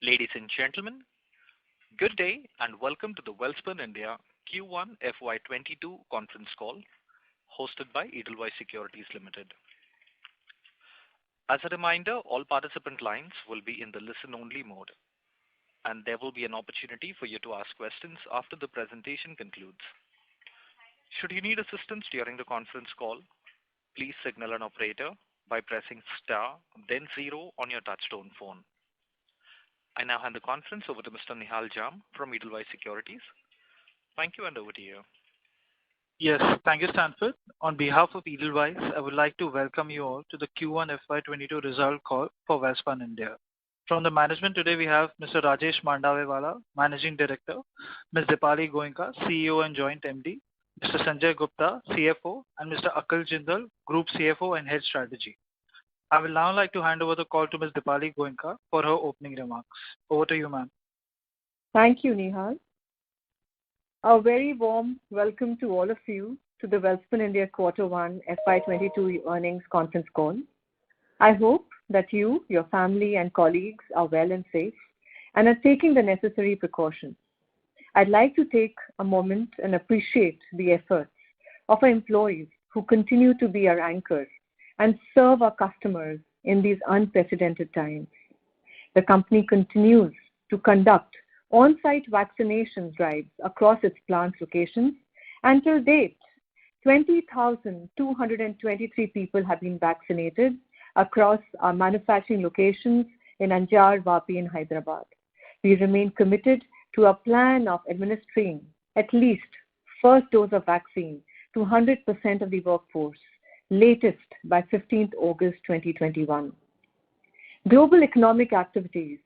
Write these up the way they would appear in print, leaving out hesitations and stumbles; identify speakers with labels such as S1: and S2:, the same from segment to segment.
S1: Ladies and gentlemen, good day and welcome to the Welspun India Q1 FY22 conference call hosted by Edelweiss Securities Limited. As a reminder, all participant lines will be in the listen-only mode, and there will be an opportunity for you to ask questions after the presentation concludes. Should you need assistance during the conference call, please signal an operator by pressing star, then zero on your touchtone phone. I now hand the conference over to Mr. Nihal Jham from Edelweiss Securities. Thank you, and over to you.
S2: Yes, thank you, Stanford. On behalf of Edelweiss, I would like to welcome you all to the Q1 FY22 result call for Welspun India. From the management today, we have Mr. Rajesh Mandavewala, Managing Director, Ms. Dipali Goenka, CEO and Joint MD, Mr. Sanjay Gupta, CFO, and Mr. Akhil Jindal, Group CFO and Head Strategy. I will now like to hand over the call to Ms. Dipali Goenka for her opening remarks. Over to you, ma'am.
S3: Thank you, Nihal. A very warm welcome to all of you to the Welspun India Q1 FY22 earnings conference call. I hope that you, your family and colleagues are well and safe and are taking the necessary precautions. I'd like to take a moment and appreciate the efforts of our employees who continue to be our anchors and serve our customers in these unprecedented times. The company continues to conduct on-site vaccination drives across its plant locations. Until date, 20,223 people have been vaccinated across our manufacturing locations in Anjar, Vapi and Hyderabad. We remain committed to a plan of administering at least first dose of vaccine to 100% of the workforce, latest by 15th August 2021. Global economic activities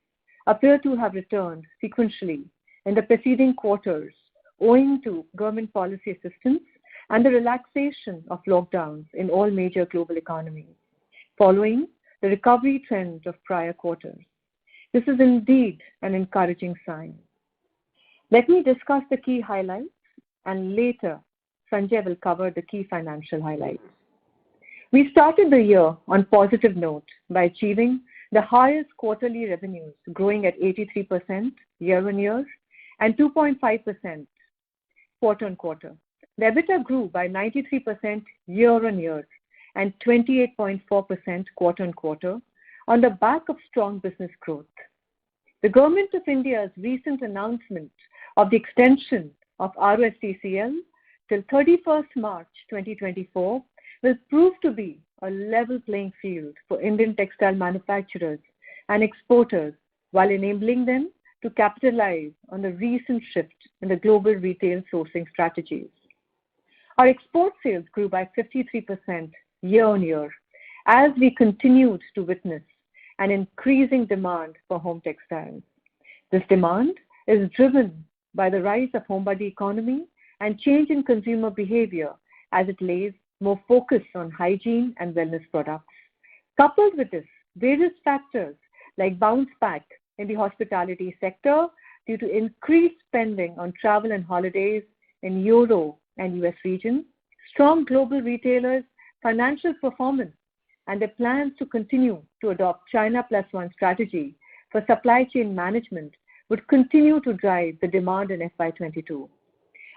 S3: appear to have returned sequentially in the preceding quarters owing to government policy assistance and the relaxation of lockdowns in all major global economies, following the recovery trend of prior quarters. This is indeed an encouraging sign. Let me discuss the key highlights, and later Sanjay will cover the key financial highlights. We started the year on positive note by achieving the highest quarterly revenues, growing at 83% year-on-year and 2.5% quarter-on-quarter. The EBITDA grew by 93% year-on-year and 28.4% quarter-on-quarter on the back of strong business growth. The Government of India's recent announcement of the extension of ROSTCL till 31st March 2024 will prove to be a level playing field for Indian textile manufacturers and exporters while enabling them to capitalize on the recent shift in the global retail sourcing strategies. Our export sales grew by 53% year-on-year as we continued to witness an increasing demand for home textiles. This demand is driven by the rise of homebody economy and change in consumer behavior as it lays more focus on hygiene and wellness products. Coupled with this, various factors like bounce back in the hospitality sector due to increased spending on travel and holidays in Euro and US region, strong global retailers' financial performance, and their plans to continue to adopt China Plus One strategy for supply chain management would continue to drive the demand in FY22.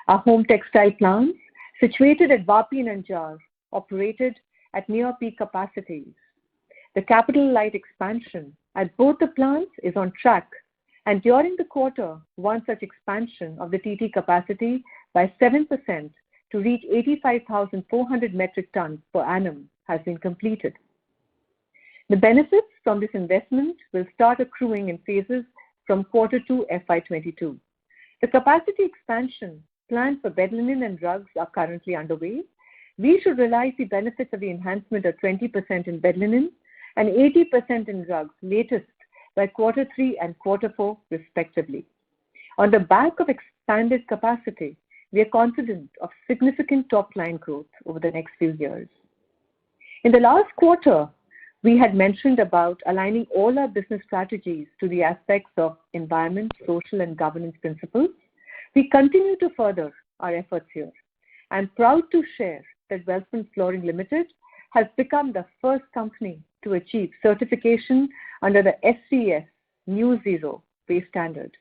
S3: Our home textile plants, situated at Vapi and Anjar, operated at near peak capacities. The capital light expansion at both the plants is on track, and during the quarter, one such expansion of the TT capacity by 7% to reach 85,400 metric tons per annum has been completed. The benefits from this investment will start accruing in phases from Q2 FY22. The capacity expansion plans for bed linen and rugs are currently underway. We should realize the benefits of the enhancement of 20% in bed linen and 80% in rugs latest by Q3 and Q4 respectively. On the back of expanded capacity, we are confident of significant top-line growth over the next few years. In the last quarter, we had mentioned about aligning all our business strategies to the aspects of environment, social and governance principles. We continue to further our efforts here. I am proud to share that Welspun Flooring Limited has become the first company to achieve certification under the SCS New Zero waste standard.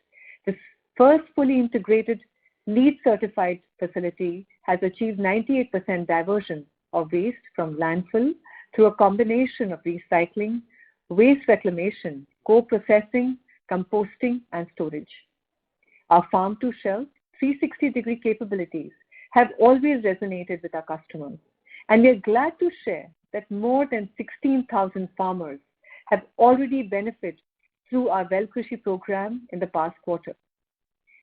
S3: This first fully integrated LEED certified facility has achieved 98% diversion of waste from landfill through a combination of recycling, waste reclamation, co-processing, composting, and storage. Our farm-to-shelf 360-degree capabilities have always resonated with our customers, and we are glad to share that more than 16,000 farmers have already benefited through our Velkrishi program in the past quarter.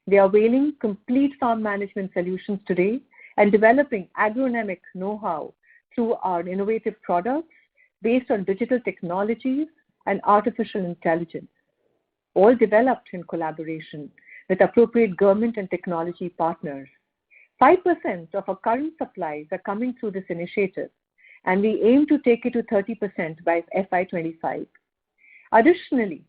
S3: They are availing complete farm management solutions today and developing agronomic know-how through our innovative products based on digital technologies and artificial intelligence, all developed in collaboration with appropriate government and technology partners. 5% of our current supplies are coming through this initiative, and we aim to take it to 30% by FY25. Additionally,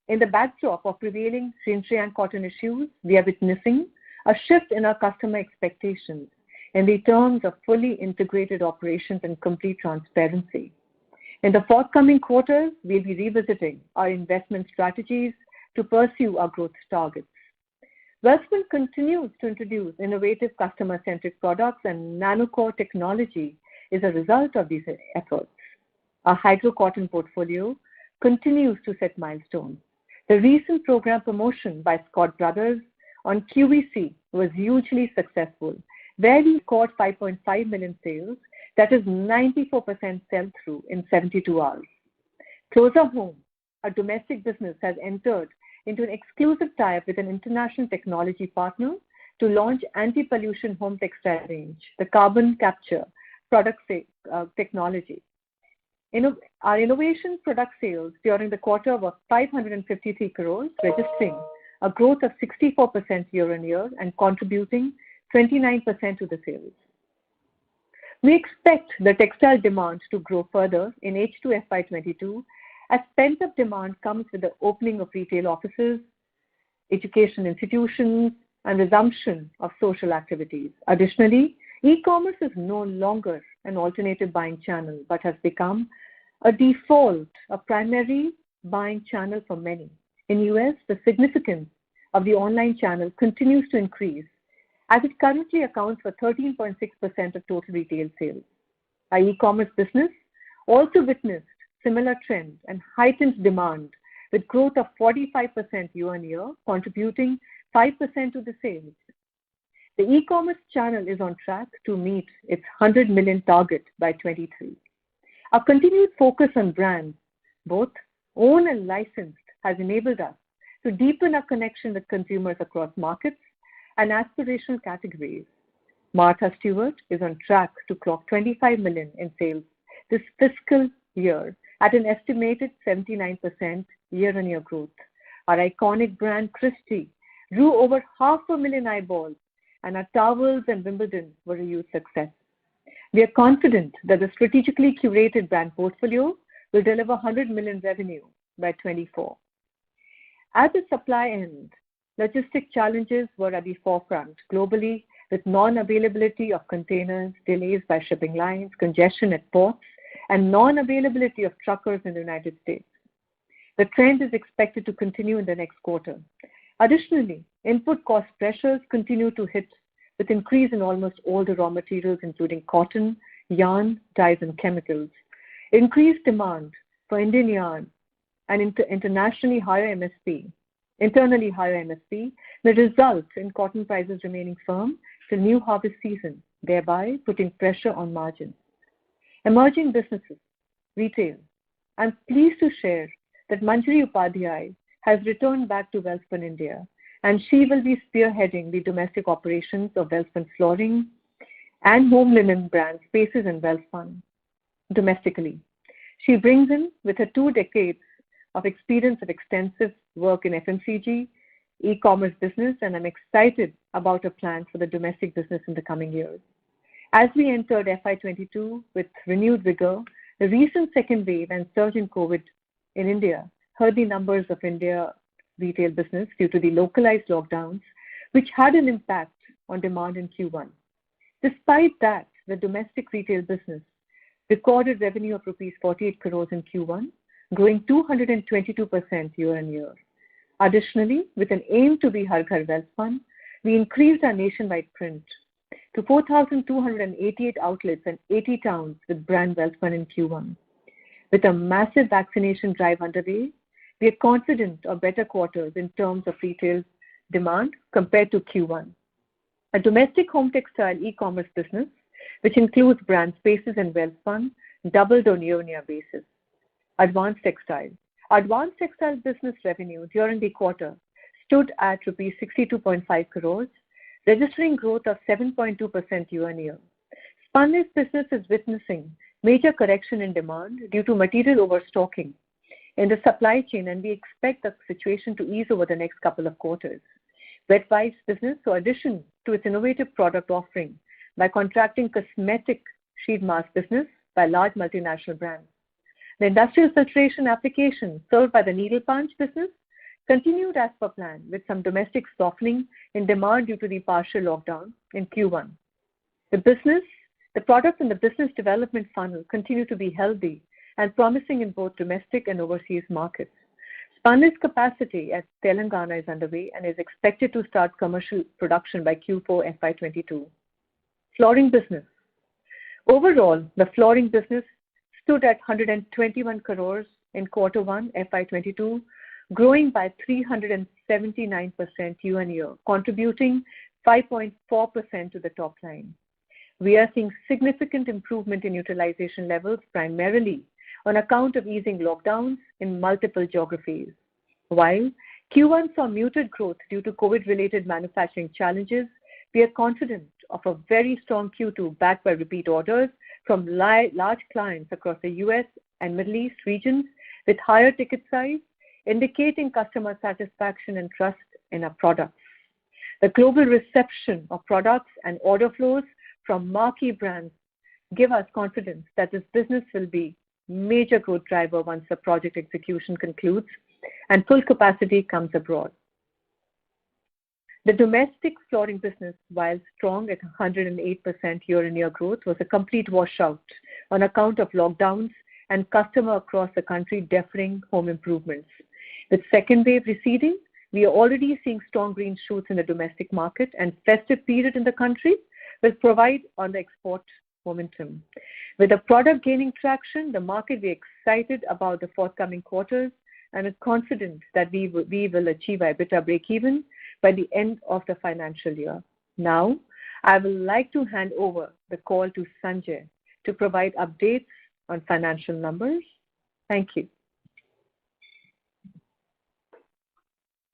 S3: in the backdrop of prevailing Xinjiang cotton issues, we are witnessing a shift in our customer expectations in the terms of fully integrated operations and complete transparency. In the forthcoming quarters, we'll be revisiting our investment strategies to pursue our growth targets. Welspun continues to introduce innovative customer-centric products, and NanoCore technology is a result of these efforts. Our hydro cotton portfolio continues to set milestones. The recent program promotion by Scott Brothers on QVC was hugely successful, where we scored 5.5 million sales, that is 94% sell-through in 72 hours. Closer Home, a domestic business, has entered into an exclusive tie-up with an international technology partner to launch anti-pollution home textile range, the carbon capture product technology. Our innovation product sales during the quarter were 553 crores, registering a growth of 64% year-on-year and contributing 29% to the sales. We expect the textile demand to grow further in H2 FY22 as pent-up demand comes with the opening of retail offices, education institutions, and resumption of social activities. Additionally, e-commerce is no longer an alternative buying channel but has become a default, a primary buying channel for many. In US, the significance of the online channel continues to increase as it currently accounts for 13.6% of total retail sales. Our e-commerce business also witnessed similar trends and heightened demand with growth of 45% year-on-year, contributing 5% to the sales. The e-commerce channel is on track to meet its 100 million target by 23. Our continued focus on brands, both owned and licensed, has enabled us to deepen our connection with consumers across markets and aspirational categories. Martha Stewart is on track to clock 25 million in sales this fiscal year at an estimated 79% year-on-year growth. Our iconic brand Christy drew over 500,000 eyeballs, and our towels and Wimbledon were a huge success. We are confident that the strategically curated brand portfolio will deliver 100 million revenue by 24. At the supply end, logistic challenges were at the forefront globally, with non-availability of containers, delays by shipping lines, congestion at ports, and non-availability of truckers in the United States. The trend is expected to continue in the next quarter. Additionally, input cost pressures continue to hit with increase in almost all the raw materials, including cotton, yarn, dyes, and chemicals. Increased demand for Indian yarn and internally higher MSP may result in cotton prices remaining firm till new harvest season, thereby putting pressure on margins. Emerging businesses, retail. I'm pleased to share that Manjari Upadhyay has returned back to Welspun India, and she will be spearheading the domestic operations of Welspun Flooring and home linen brands Spaces and Welspun domestically. She brings in with her 2 decades of experience of extensive work in FMCG, e-commerce business, and I'm excited about her plans for the domestic business in the coming years. As we entered FY22 with renewed vigor, the recent second wave and surge in COVID in India hurt the numbers of India retail business due to the localized lockdowns, which had an impact on demand in Q1. Despite that, the domestic retail business recorded revenue of rupees 48 crores in Q1, growing 222% year-on-year. Additionally, with an aim to be Har Ghar Welspun, we increased our nationwide print to 4,288 outlets and 80 towns with brand Welspun in Q1. With a massive vaccination drive underway, we are confident of better quarters in terms of retail demand compared to Q1. A domestic home textile e-commerce business, which includes brand Spaces and Welspun, doubled on year-on-year basis. Advanced textiles. Advanced textiles business revenue during the quarter stood at rupees 62.5 crores, registering growth of 7.2% year-on-year. Spunlace business is witnessing major correction in demand due to material overstocking in the supply chain, and we expect the situation to ease over the next couple of quarters. Wet wipes business saw addition to its innovative product offering by contracting cosmetic sheet mask business by large multinational brands. The industrial filtration application served by the needle punch business continued as per plan, with some domestic softening in demand due to the partial lockdown in Q1. The products in the business development funnel continue to be healthy and promising in both domestic and overseas markets. Spunlace capacity at Telangana is underway and is expected to start commercial production by Q4 FY22. Flooring business. Overall, the flooring business stood at 121 crores in Q1 FY22, growing by 379% year-on-year, contributing 5.4% to the top line. We are seeing significant improvement in utilization levels, primarily on account of easing lockdowns in multiple geographies. While Q1 saw muted growth due to COVID-related manufacturing challenges, we are confident of a very strong Q2 backed by repeat orders from large clients across the US and Middle East regions with higher ticket size, indicating customer satisfaction and trust in our products. The global reception of products and order flows from marquee brands give us confidence that this business will be major growth driver once the project execution concludes and full capacity comes abroad. The domestic flooring business, while strong at 108% year-on-year growth, was a complete washout on account of lockdowns and customer across the country deferring home improvements. With second wave receding, we are already seeing strong green shoots in the domestic market, and festive period in the country will provide on the export momentum. With the product gaining traction, the market we are excited about the forthcoming quarters and are confident that we will achieve EBITDA break-even by the end of the financial year. Now, I would like to hand over the call to Sanjay to provide updates on financial numbers. Thank you.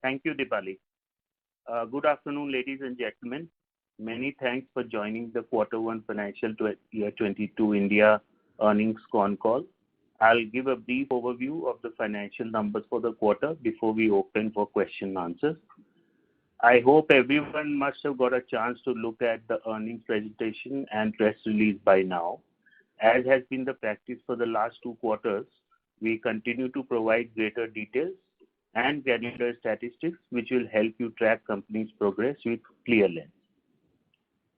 S4: Thank you, Dipali. Good afternoon, ladies and gentlemen. Many thanks for joining the Q1 Financial Year 22 India earnings con call. I'll give a brief overview of the financial numbers for the quarter before we open for question and answers. I hope everyone must have got a chance to look at the earnings presentation and press release by now. As has been the practice for the last 2 quarters, we continue to provide greater details and granular statistics which will help you track company's progress with clear lens.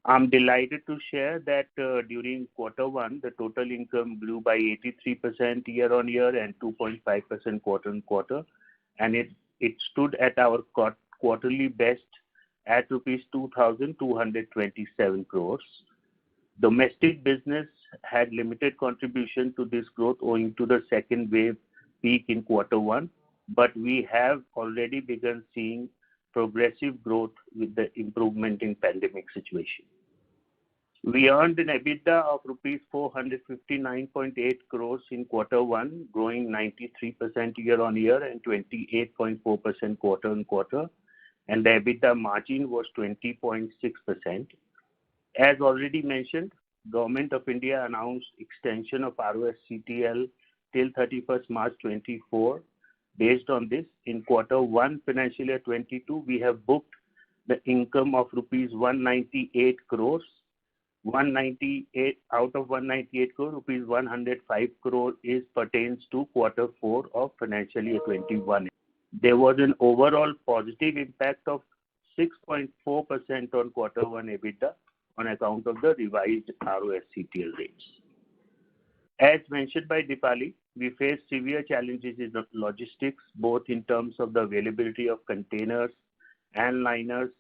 S4: I'm delighted to share that during Q1, the total income grew by 83% year-on-year and 2.5% quarter-on-quarter, and it stood at our quarterly best at rupees 2,227 crores. Domestic business had limited contribution to this growth owing to the second wave peak in Q1, but we have already begun seeing progressive growth with the improvement in pandemic situation. We earned an EBITDA of rupees 459.8 crores in Q1, growing 93% year-on-year and 28.4% quarter-on-quarter, and the EBITDA margin was 20.6%. As already mentioned, Government of India announced extension of ROSCTL till 31st March 24. Based on this, in Q1 Financial Year 22, we have booked the income of rupees 198 crores. 198 out of 198 crore, rupees 105 crore pertains to Q4 of Financial Year 21. There was an overall positive impact of 6.4% on Q1 EBITDA on account of the revised ROSCTL rates. As mentioned by Dipali, we face severe challenges in the logistics, both in terms of the availability of containers and liners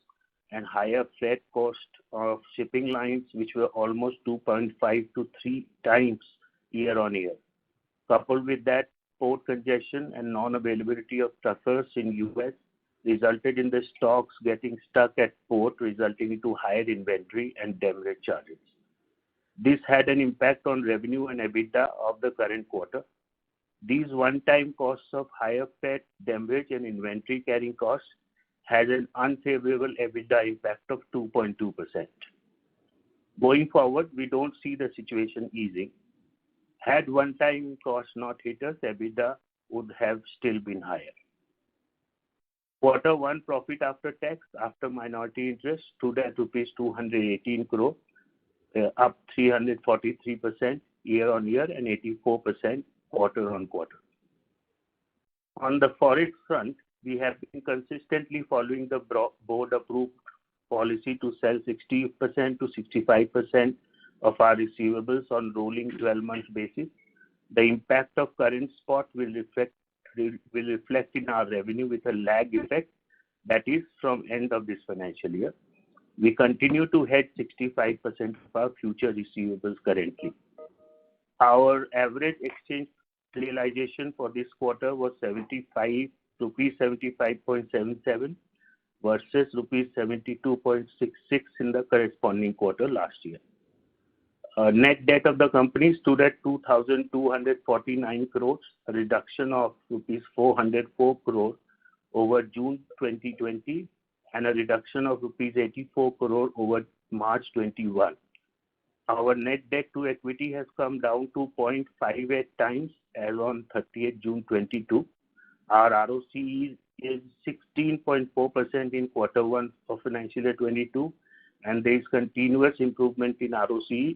S4: and higher freight cost of shipping lines, which were almost 2.5 to 3 times year on year. Coupled with that, port congestion and non-availability of truckers in US resulted in the stocks getting stuck at port, resulting into higher inventory and demurrage charges. This had an impact on revenue and EBITDA of the current quarter. These one-time costs of higher freight, demurrage, and inventory carrying costs had an unfavorable EBITDA impact of 2.2%. Going forward, we don't see the situation easing. Had one-time costs not hit us, EBITDA would have still been higher. Quarter one profit after tax after minority interest stood at rupees 218 crore, up 343% year on year and 84% quarter on quarter. On the forex front, we have been consistently following the board approved policy to sell 60% to 65% of our receivables on rolling 12-month basis. The impact of current spot will reflect in our revenue with a lag effect, that is from end of this financial year. We continue to hedge 65% of our future receivables currently. Our average exchange realization for this quarter was rupees 75.77 versus rupees 72.66 in the corresponding quarter last year. Net debt of the company stood at 2,249 crores, a reduction of rupees 404 crore over June 2020 and a reduction of rupees 84 crore over March 21. Our net debt to equity has come down to 0.58 times as on 30th June 22. Our ROCE is 16.4% in quarter one of financial year 22, and there is continuous improvement in ROCE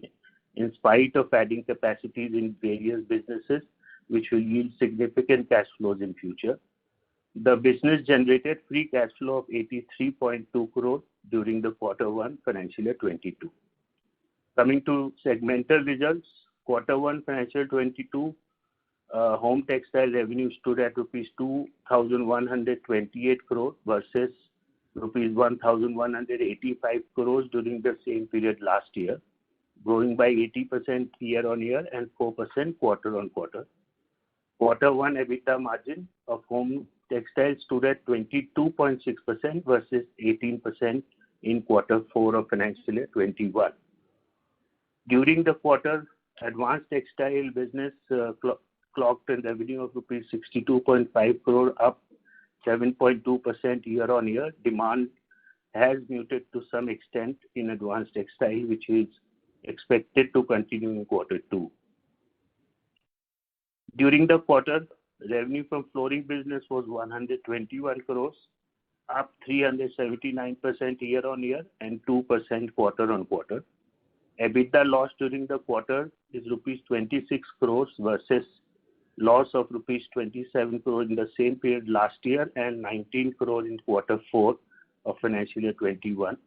S4: in spite of adding capacities in various businesses, which will yield significant cash flows in future. The business generated free cash flow of 83.2 crore during the quarter one financial year 22. Coming to segmental results, quarter one financial 22, home textile revenue stood at rupees 2,128 crore versus rupees 1,185 crores during the same period last year, growing by 80% year on year and 4% quarter on quarter. Quarter one EBITDA margin of home textile stood at 22.6% versus 18% in quarter four of financial year 21. During the quarter, advanced textile business clocked a revenue of rupees 62.5 crore, up 7.2% year on year. Demand has muted to some extent in advanced textile, which is expected to continue in quarter two. During the quarter, revenue from flooring business was 121 crores, up 379% year on year and 2% quarter on quarter. EBITDA loss during the quarter is rupees 26 crores versus loss of rupees 27 crores in the same period last year and 19 crores in quarter four of financial year 21.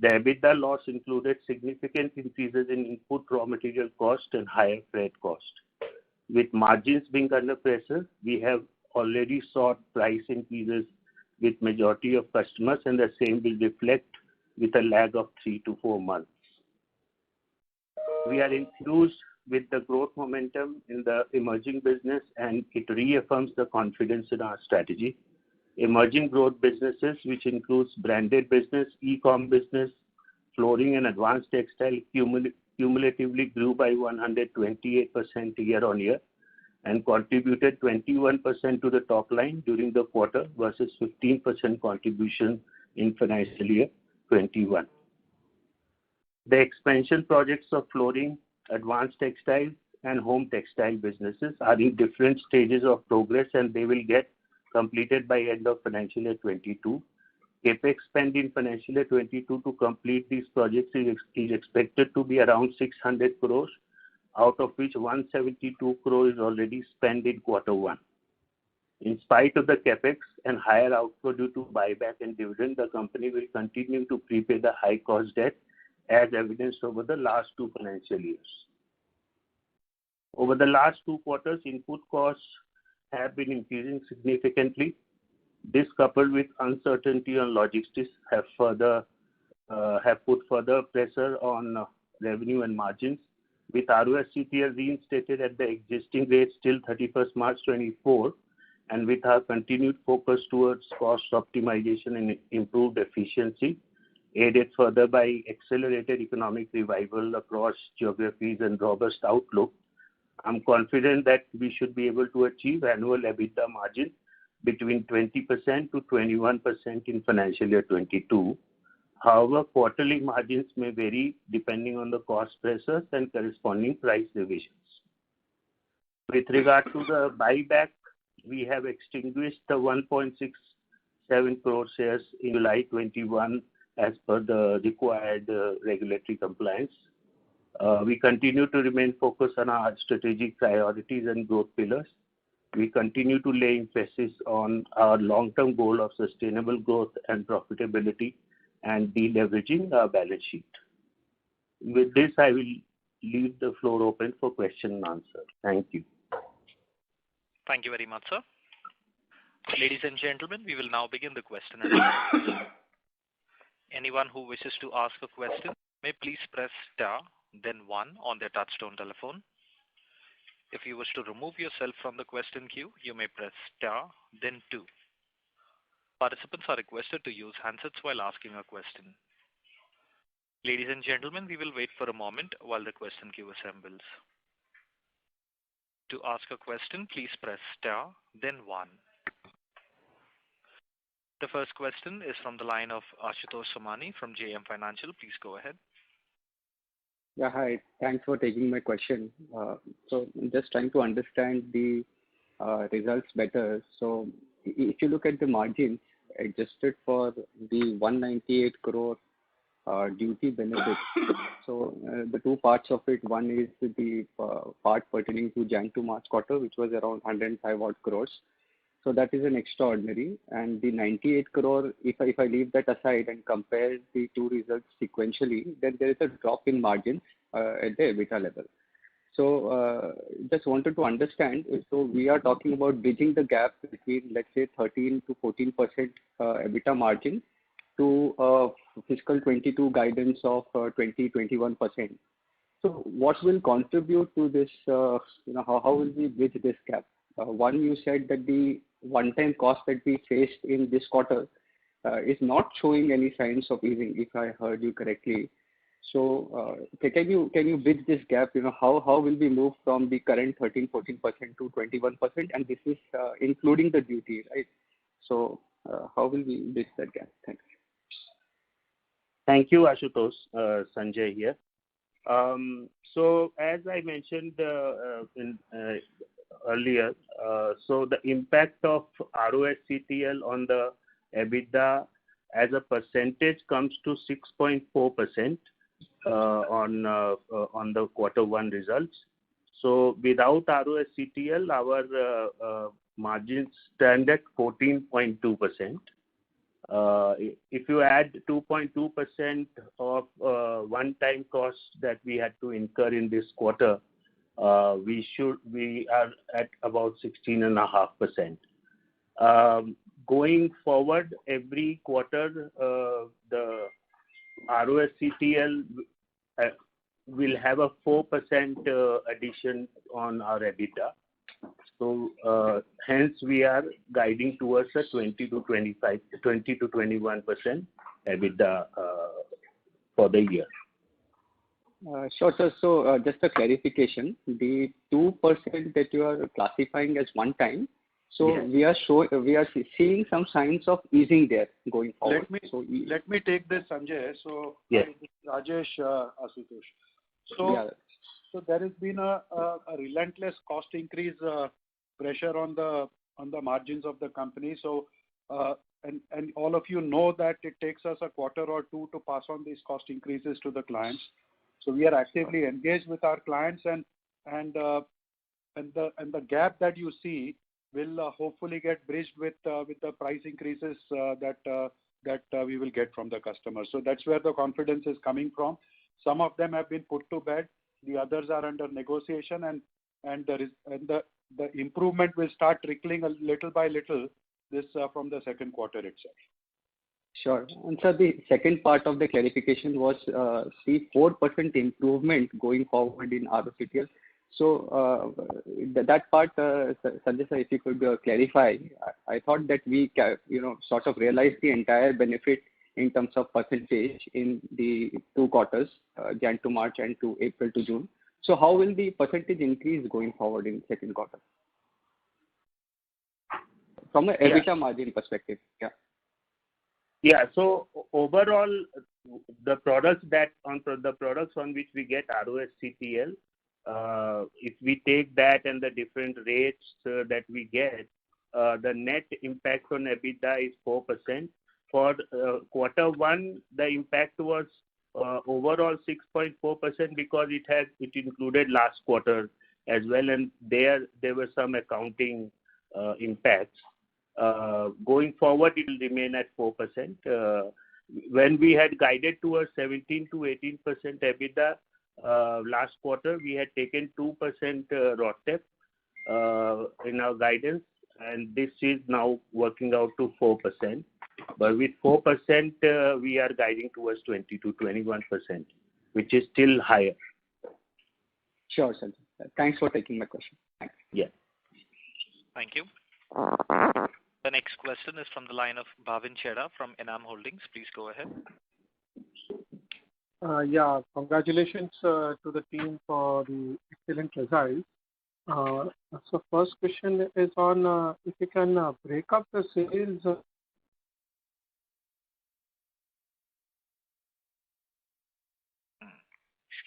S4: The EBITDA loss included significant increases in input raw material cost and higher freight cost. With margins being under pressure, we have already sought price increases with majority of customers, and the same will reflect with a lag of 3 to 4 months. We are enthused with the growth momentum in the emerging business, and it reaffirms the confidence in our strategy. Emerging growth businesses, which includes branded business, e-com business, flooring and advanced textile, cumulatively grew by 128% year on year and contributed 21% to the top line during the quarter versus 15% contribution in financial year 21. The expansion projects of flooring, advanced textiles and home textile businesses are in different stages of progress, and they will get completed by end of financial year 22. Capex spend in financial year 22 to complete these projects is expected to be around 600 crores, out of which 172 crores is already spent in quarter one. In spite of the Capex and higher outflow due to buyback and dividend, the company will continue to prepay the high cost debt as evidenced over the last 2 financial years. Over the last 2 quarters, input costs have been increasing significantly. This, coupled with uncertainty on logistics, have put further pressure on revenue and margins. With ROSCTL reinstated at the existing rate till 31st March 24, and with our continued focus towards cost optimization and improved efficiency, aided further by accelerated economic revival across geographies and robust outlook, I'm confident that we should be able to achieve annual EBITDA margin between 20% to 21% in financial year 22. However, quarterly margins may vary depending on the cost pressures and corresponding price revisions. With regard to the buyback, we have extinguished the 1.67 crore shares in July 21 as per the required regulatory compliance. We continue to remain focused on our strategic priorities and growth pillars. We continue to lay emphasis on our long-term goal of sustainable growth and profitability and deleveraging our balance sheet. With this, I will leave the floor open for question and answer. Thank you.
S1: Thank you very much, sir. Ladies and gentlemen, we will now begin the question and answer session. Anyone who wishes to ask a question may please press star, then 1 on their touchtone telephone. If you wish to remove yourself from the question queue, you may press star, then 2. Participants are requested to use handsets while asking a question. Ladies and gentlemen, we will wait for a moment while the question queue assembles. To ask a question, please press star, then 1. The first question is from the line of Ashutosh Somani from JM Financial. Please go ahead.
S5: Yeah, hi. Thanks for taking my question. So I'm just trying to understand the results better. So if you look at the margins adjusted for the 198 crore duty benefit, so the two parts of it, one is the part pertaining to Jan to March quarter, which was around 105 odd crores. So that is an extraordinary. And the 98 crore, if I leave that aside and compare the two results sequentially, then there is a drop in margins at the EBITDA level. So just wanted to understand, so we are talking about bridging the gap between, let's say, 13 to 14% EBITDA margin to fiscal 22 guidance of 20-21%. So what will contribute to this, how will we bridge this gap? One, you said that the one-time cost that we faced in this quarter is not showing any signs of easing, if I heard you correctly. So can you bridge this gap? How will we move from the current 13-14% to 21%? And this is including the duty, right? So how will we bridge that gap? Thanks.
S4: Thank you, Ashutosh. Sanjay here. So as I mentioned earlier, so the impact of ROSCTL on the EBITDA as a percentage comes to 6.4% on the quarter one results. So without ROSCTL, our margins stand at 14.2%. If you add 2.2% of one-time costs that we had to incur in this quarter, we are at about 16.5%. Going forward, every quarter, the ROSCTL will have a 4% addition on our EBITDA. So hence we are guiding towards a 20 to 21% EBITDA for the year.
S5: Sure, sir. So just a clarification, the 2% that you are classifying as one time, so yes, we are seeing some signs of easing there going forward.
S6: Let me take this, Sanjay. So
S4: yes.
S6: Rajesh, Ashutosh. So there has been a relentless cost increase pressure on the margins of the company. So and all of you know that it takes us a quarter or two to pass on these cost increases to the clients. So we are actively engaged with our clients, and the gap that you see will hopefully get bridged with the price increases that we will get from the customers. So that's where the confidence is coming from. Some of them have been put to bed. The others are under negotiation, and and the improvement will start trickling a little by little this from the second quarter itself.
S5: Sure. And sir, the second part of the clarification was see 4% improvement going forward in ROCTL. So that part, Sanjay sir, if you could clarify, I thought that we sort of realized the entire benefit in terms of percentage in the 2 quarters, Jan to March and to April to June. So how will the percentage increase going forward in second quarter? From an EBITDA margin perspective,
S4: Yeah. So overall, the products on which we get ROSCTL, if we take that and the different rates that we get, the net impact on EBITDA is 4%. For quarter one, the impact was overall 6.4% because it included last quarter as well, and there were some accounting impacts. Going forward, it will remain at 4%. When we had guided towards 17 to 18% EBITDA last quarter, we had taken 2% ROTEP in our guidance, and this is now working out to 4%. But with 4%, we are guiding towards 20 to 21%, which is still higher.
S5: Sure, sir. Thanks for taking my question. Thanks.
S4: Yeah.
S1: Thank you. The next question is from the line of Bhavin Chheda from Enam Holdings. Please go ahead.
S7: Congratulations to the team for the excellent results. So first question is on if you can break up the sales.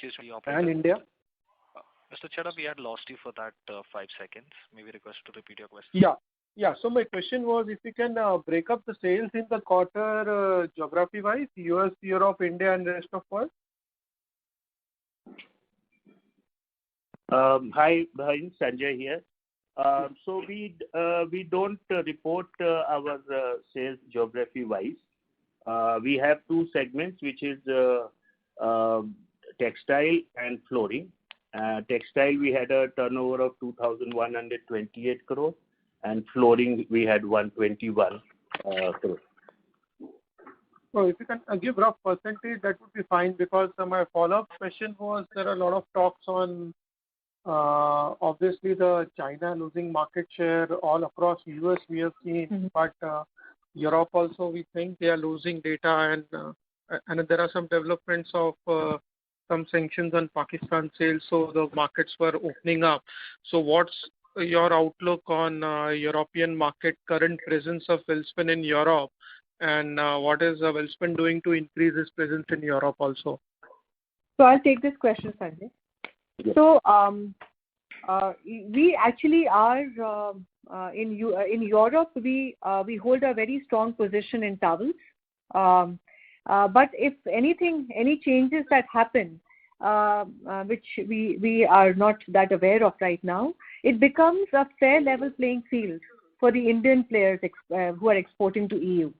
S1: Excuse me,
S7: And India.
S1: Mr. Chheda, we had lost you for that 5 seconds. Maybe request to repeat your question.
S7: Yeah. So my question was if you can break up the sales in the quarter geography-wise, US, Europe, India, and the rest of world.
S4: Hi, Sanjay here. So we don't report our sales geography-wise. We have 2 segments, which is textile and flooring. Textile, we had a turnover of 2,128 crore, and flooring, we had 121 crore.
S7: So if you can give rough percentage, that would be fine, because my follow-up question was there are a lot of talks on obviously the China losing market share all across US we have seen, but Europe also we think they are losing data, and there are some developments of some sanctions on Pakistan sales, so the markets were opening up. So what's your outlook on European market, current presence of Welspun in Europe, and what is Welspun doing to increase its presence in Europe also?
S3: So I'll take this question, Sanjay.
S4: Yes.
S3: So we actually are in Europe. We hold a very strong position in towels. But if anything, any changes that happen, which we are not that aware of right now, it becomes a fair level playing field for the Indian players who are exporting to EU.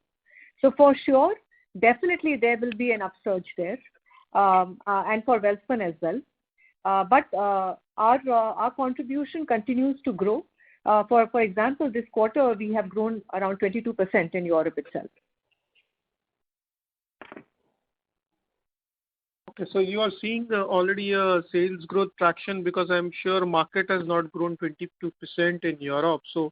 S3: So for sure, definitely there will be an upsurge there, and for Welspun as well. But our contribution continues to grow. For example, this quarter we have grown around 22% in Europe itself.
S7: Okay, so you are seeing already a sales growth traction, because I'm sure market has not grown 22% in Europe. So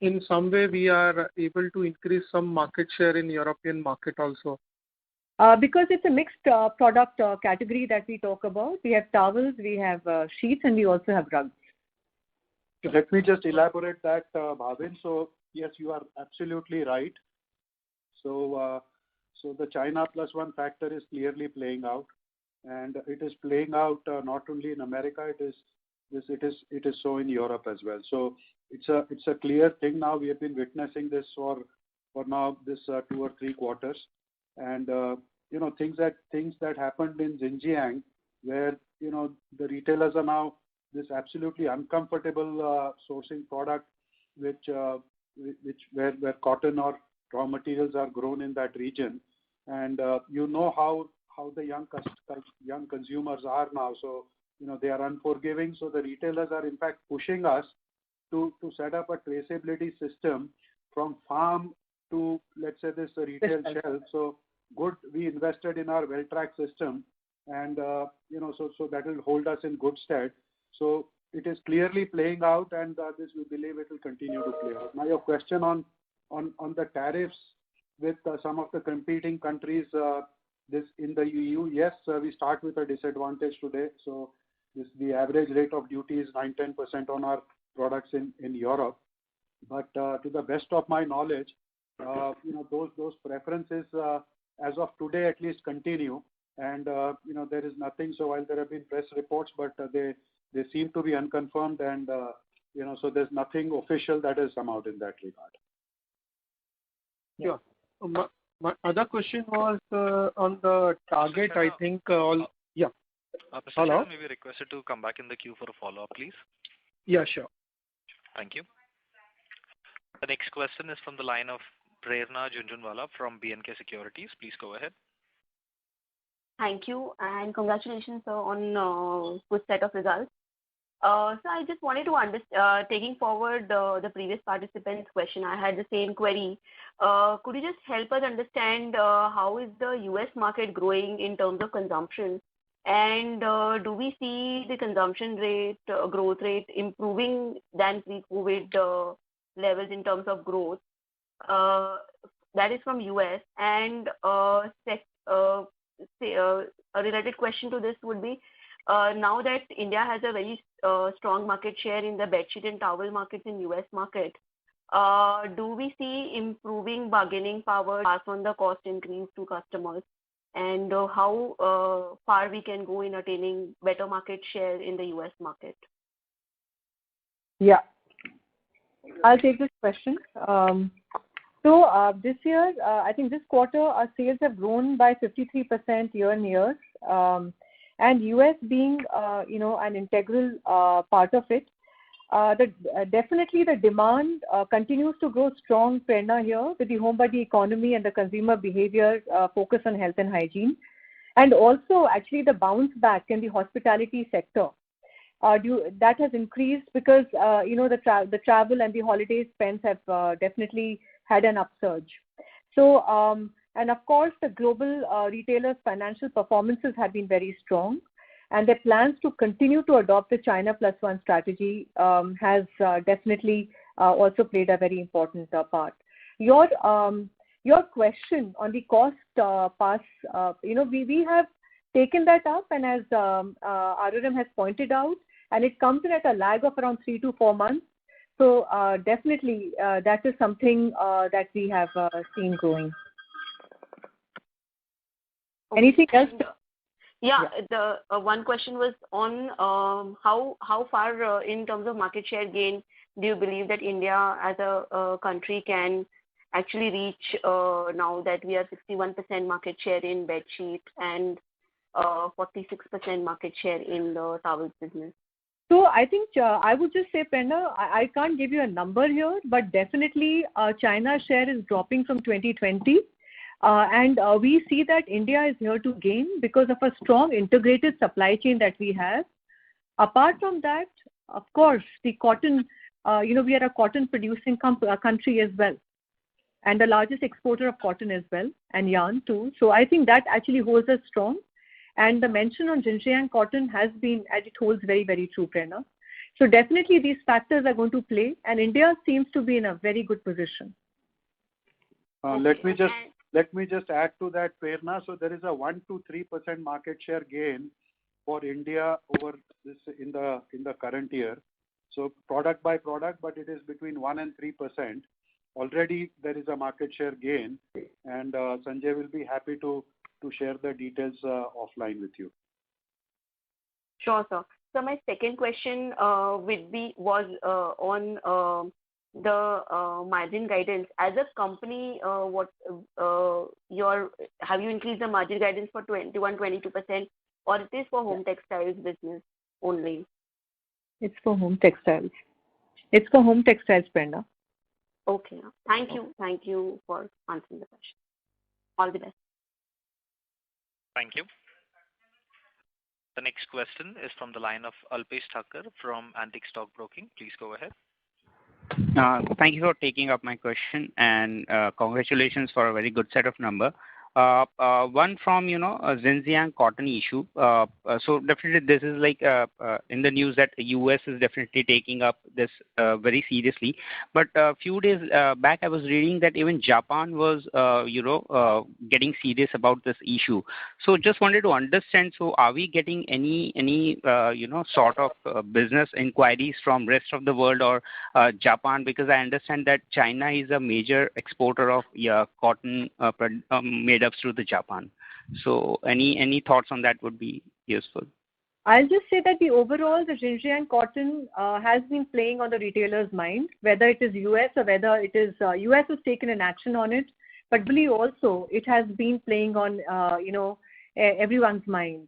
S7: in some way we are able to increase some market share in European market also.
S3: Because it's a mixed product category that we talk about. We have towels, we have sheets, and we also have rugs.
S6: Let me just elaborate that, Bhavin. So yes, you are absolutely right. So the China plus one factor is clearly playing out, and it is playing out not only in America. It is so in Europe as well. So it's a clear thing now. We have been witnessing this for now this 2 or 3 quarters, and things that happened in Xinjiang, where the retailers are now this absolutely uncomfortable sourcing product, where cotton or raw materials are grown in that region, and how the young consumers are now. So they are unforgiving. So the retailers are in fact pushing us to set up a traceability system from farm to, let's say, this retail shelf. So good, we invested in our well-track system, and so that will hold us in good stead. So it is clearly playing out, and this we believe it will continue to play out. Now your question on the tariffs with some of the competing countries, this in the EU, yes, we start with a disadvantage today. So the average rate of duty is 9-10% on our products in Europe. But to the best of my knowledge, those preferences as of today at least continue, and there is nothing. So while there have been press reports, but they seem to be unconfirmed, and so there's nothing official that has come out in that regard.
S7: Yeah. My other question was on the target. I think yeah.
S1: Mr. Hello. May be requested to come back in the queue for a follow-up, please.
S7: Yeah, sure.
S1: Thank you. The next question is from the line of Prerna Jhunjhunwala from B&K Securities. Please go ahead.
S8: Thank you, and congratulations on good set of results. So I just wanted to understand, taking forward the previous participant's question, I had the same query. Could you just help us understand how is the US market growing in terms of consumption? And do we see the consumption rate, growth rate improving than pre-COVID levels in terms of growth? That is from US. And a related question to this would be, now that India has a very strong market share in the bedsheet and towel markets in US market, do we see improving bargaining power pass on the cost increase to customers? And how far we can go in attaining better market share in the US market?
S3: Yeah, I'll take this question. So this year, I think this quarter, our sales have grown by 53% year on year. And US being, an integral part of it, definitely the demand continues to grow strong, Prerna, here with the home body economy and the consumer behavior focus on health and hygiene. And also actually the bounce back in the hospitality sector. That has increased because, the travel and the holiday spends have definitely had an upsurge. So, and of course, the global retailers' financial performances have been very strong, and their plans to continue to adopt the China Plus One strategy has definitely also played a very important part. Your question on the cost pass, we have taken that up, and as Aruram has pointed out, and it comes in at a lag of around 3 to 4 months. So definitely that is something that we have seen growing. Anything else?
S8: Yeah, the one question was on how far in terms of market share gain do you believe that India as a country can actually reach now that we are 61% market share in bedsheet and 46% market share in the towels business?
S3: So I think I would just say, Prerna, I can't give you a number here, but definitely China's share is dropping from 2020. And we see that India is here to gain because of a strong integrated supply chain that we have. Apart from that, of course, the cotton, we are a cotton producing country as well, and the largest exporter of cotton as well, and yarn too. So I think that actually holds us strong. And the mention on Xinjiang cotton has been, as it holds very, very true, Prerna. So definitely these factors are going to play, and India seems to be in a very good position.
S6: Let me just add to that, Prerna. So there is a 1 to 3% market share gain for India over this in the current year. So product by product, but it is between 1 and 3%. Already there is a market share gain, and Sanjay will be happy to share the details offline with you.
S8: Sure, sir. So my second question was on the margin guidance. As a company, have you increased the margin guidance for 21-22%, or it is for home textiles business only?
S3: It's for home textiles. It's for home textiles, Prerna.
S8: Okay. Thank you. Thank you for answering the question. All the best.
S1: Thank you. The next question is from the line of Alpesh Thakkar from Antique Stock Broking. Please go ahead.
S9: Thank you for taking up my question, and congratulations for a very good set of number. One from Xinjiang cotton issue. So definitely this is like in the news that US is definitely taking up this very seriously. But a few days back, I was reading that even Japan was getting serious about this issue. So just wanted to understand. So are we getting any sort of business inquiries from rest of the world or Japan? Because I understand that China is a major exporter of cotton made up through the Japan. So any thoughts on that would be useful.
S3: I'll just say that the Xinjiang cotton has been playing on the retailer's mind, whether it is US or whether it is US has taken an action on it, but really also it has been playing on everyone's mind.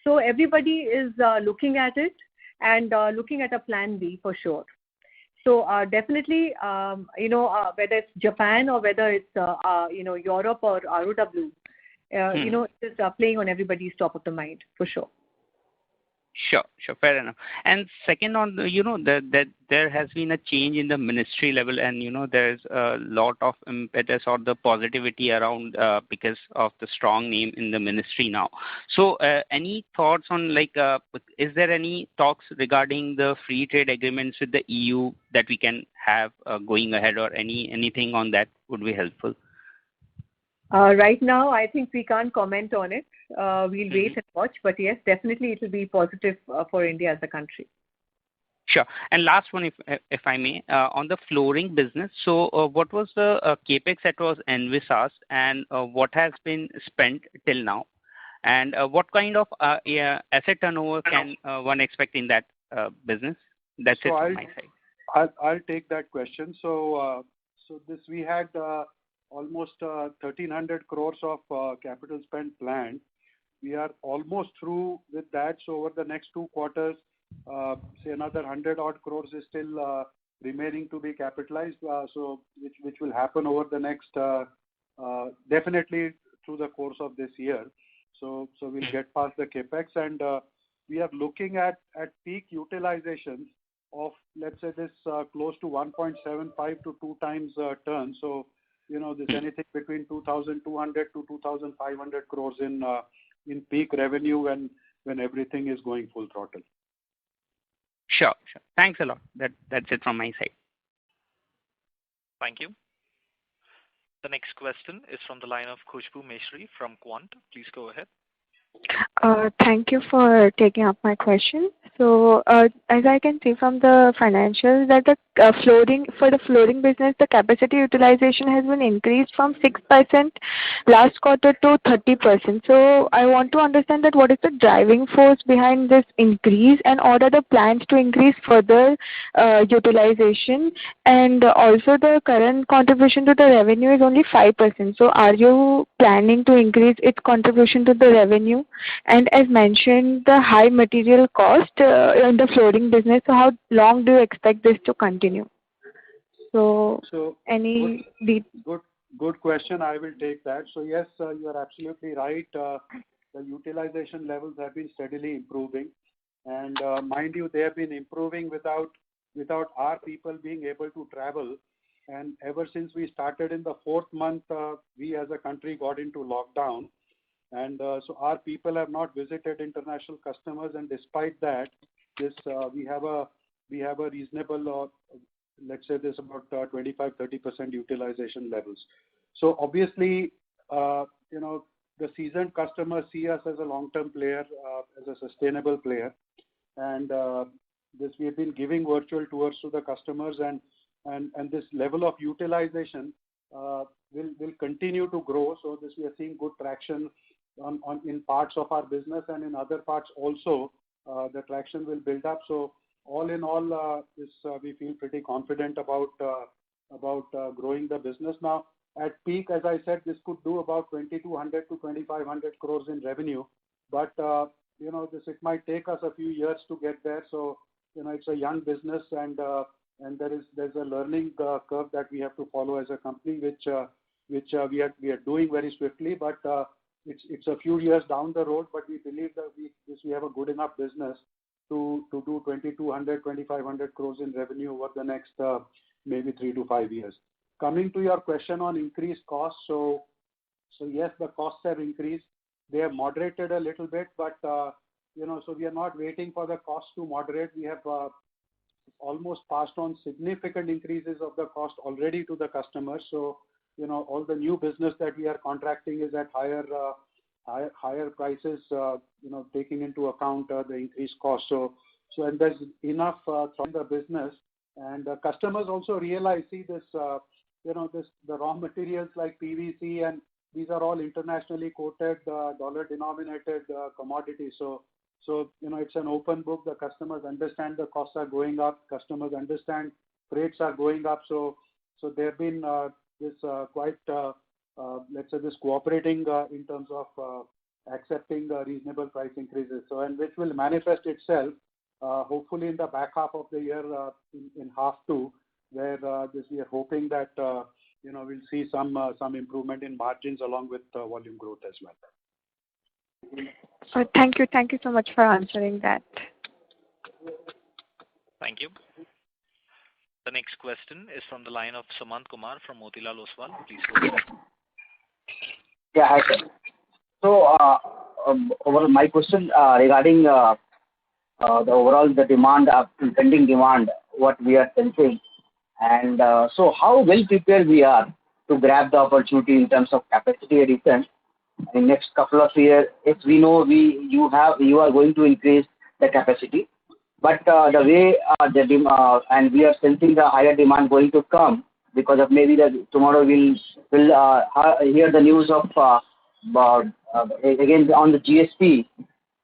S3: So everybody is looking at it and looking at a plan B for sure. So definitely, whether it's Japan or whether it's Europe or ROW, it is playing on everybody's top of the mind for sure.
S9: Sure, fair enough. And second, on that there has been a change in the ministry level, and there's a lot of impetus or the positivity around because of the strong name in the ministry now. So any thoughts on is there any talks regarding the free trade agreements with the EU that we can have going ahead, or anything on that would be helpful?
S3: Right now, I think we can't comment on it. We'll wait and watch, but yes, definitely it will be positive for India as a country.
S9: Sure. And last one, if I may, on the flooring business. So what was the capex that was envisaged, and what has been spent till now, and what kind of asset turnover can one expect in that business? That's it from my side.
S6: I'll take that question. So we had almost 1,300 crores of capital spend planned. We are almost through with that. So over the next 2 quarters, say another 100 odd crores is still remaining to be capitalized. So which will happen over the next definitely through the course of this year. So we'll get past the capex, and we are looking at peak utilizations of, let's say, this close to 1.75 to 2 times turn. So there's anything between 2,200 to 2,500 crores in peak revenue when everything is going full throttle.
S9: Sure. Thanks a lot. That's it from my side.
S1: Thank you. The next question is from the line of Khushbu Meshri from Quant. Please go ahead.
S10: Thank you for taking up my question. So, as I can see from the financials, that for the flooring business, the capacity utilization has been increased from 6% last quarter to 30%. So, I want to understand that what is the driving force behind this increase, and what are the plans to increase further utilization? And also, the current contribution to the revenue is only 5%. So, are you planning to increase its contribution to the revenue? And as mentioned, the high material cost in the flooring business, so how long do you expect this to continue? So any
S6: good question. I will take that. So yes, you are absolutely right. The utilization levels have been steadily improving, and mind you, they have been improving without our people being able to travel. And ever since we started in the 4th month, we as a country got into lockdown. And so our people have not visited international customers, and despite that, we have a reasonable, let's say this about 25-30% utilization levels. So obviously, the seasoned customers see us as a long-term player, as a sustainable player, and we have been giving virtual tours to the customers, and this level of utilization will continue to grow. So we are seeing good traction in parts of our business, and in other parts also the traction will build up. So all in all, we feel pretty confident about growing the business. Now at peak, as I said, this could do about 2,200 to 2,500 crores in revenue, but it might take us a few years to get there. So it's a young business, and there's a learning curve that we have to follow as a company, which we are doing very swiftly. But it's a few years down the road, but we believe that we have a good enough business to do 2,200, 2,500 crores in revenue over the next maybe 3 to 5 years. Coming to your question on increased costs, so yes, the costs have increased. They have moderated a little bit, but so we are not waiting for the cost to moderate. We have almost passed on significant increases of the cost already to the customers. So all the new business that we are contracting is at higher prices, taking into account the increased cost. And there's enough from the business, and customers also realize, see this, the raw materials like PVC, and these are all internationally quoted, dollar-denominated commodities. So it's an open book. The customers understand the costs are going up. Customers understand rates are going up. So there have been this quite, let's say, this cooperating in terms of accepting reasonable price increases. So, and which will manifest itself hopefully in the back half of the year in half two, where we are hoping that we'll see some improvement in margins along with volume growth as well.
S10: Thank you so much for answering that.
S1: Thank you. The next question is from the line of Sumant Kumar from Motilal Oswal. Please go ahead.
S11: Yeah, hi sir. So overall, my question regarding the overall the demand, impending demand, what we are sensing, and so how well prepared we are to grab the opportunity in terms of capacity addition in next couple of years. If we know you are going to increase the capacity, but the way and we are sensing the higher demand going to come because of maybe tomorrow we'll hear the news of again on the GSP,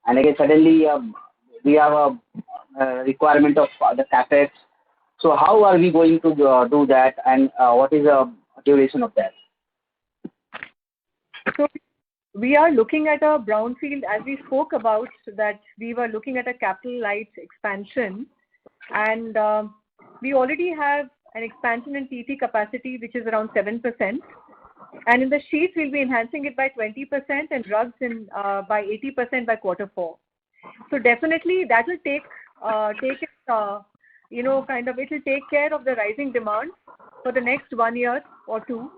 S11: and again suddenly we have a requirement of the capex. So how are we going to do that, and what is the duration of that?
S3: So we are looking at a brownfield, as we spoke about, that we were looking at a capital light expansion, and we already have an expansion in TT capacity which is around 7%, and in the sheets we'll be enhancing it by 20% and rugs by 80% by Q4. So definitely that will take it, it will take care of the rising demand for the next 1 year or two.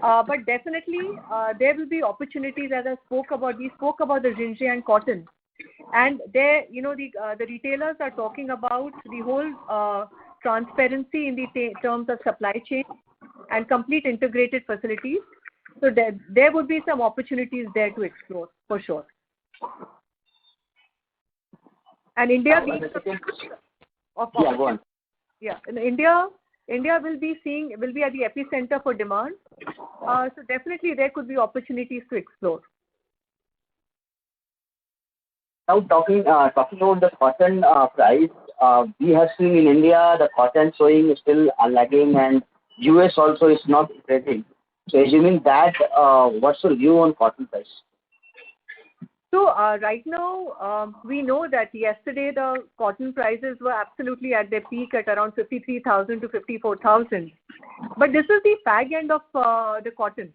S3: But definitely there will be opportunities, as I spoke about. We spoke about the Xinjiang cotton, and there, the retailers are talking about the whole transparency in the terms of supply chain and complete integrated facilities. So there would be some opportunities there to explore for sure. And India being
S11: yeah, go on.
S3: Yeah, in India will be at the epicenter for demand. So definitely there could be opportunities to explore.
S11: Now talking about the cotton price, we have seen in India the cotton sowing is still lagging, and US also is not increasing. So assuming that, what's your view on cotton price?
S3: So right now, we know that yesterday the cotton prices were absolutely at their peak at around 53,000 to 54,000. But this is the fag end of the cotton.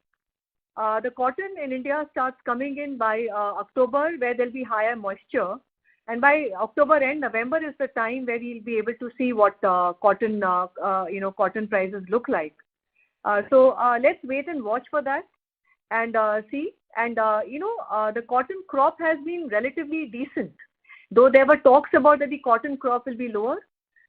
S3: The cotton in India starts coming in by October, where there'll be higher moisture. And by October end, November is the time where we'll be able to see what cotton prices look like. So let's wait and watch for that and see. And, the cotton crop has been relatively decent, though there were talks about that the cotton crop will be lower,